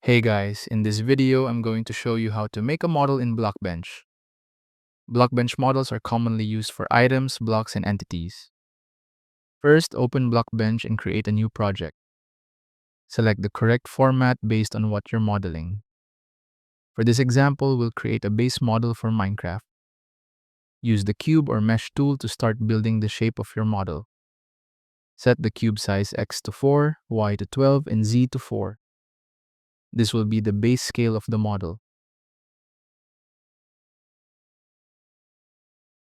Hey guys, in this video, I'm going to show you how to make a model in Blockbench. Blockbench models are commonly used for items, blocks, and entities. First, open Blockbench and create a new project. Select the correct format based on what you're modeling. For this example, we'll create a base model for Minecraft. Use the cube or mesh tool to start building the shape of your model. Set the cube size X to 4, Y to 12, and Z to 4. This will be the base scale of the model.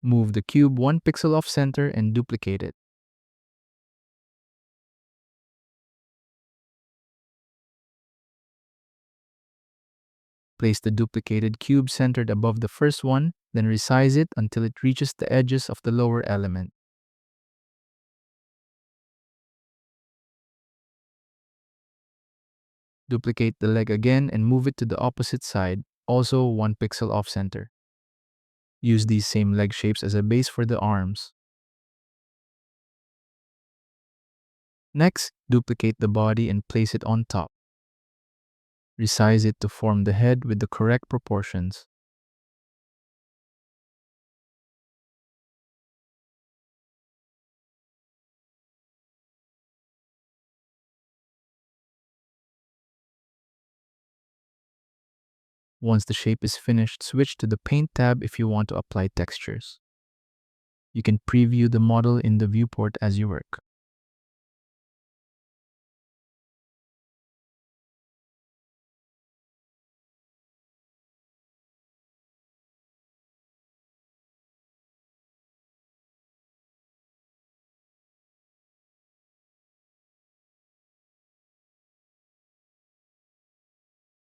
Move the cube 1 pixel off center and duplicate it. Place the duplicated cube centered above the first one, then resize it until it reaches the edges of the lower element. Duplicate the leg again and move it to the opposite side, also 1 pixel off center. Use these same leg shapes as a base for the arms. Next, duplicate the body and place it on top. Resize it to form the head with the correct proportions. Once the shape is finished, switch to the Paint tab if you want to apply textures. You can preview the model in the viewport as you work.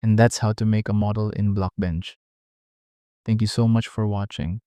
And that's how to make a model in Blockbench. Thank you so much for watching.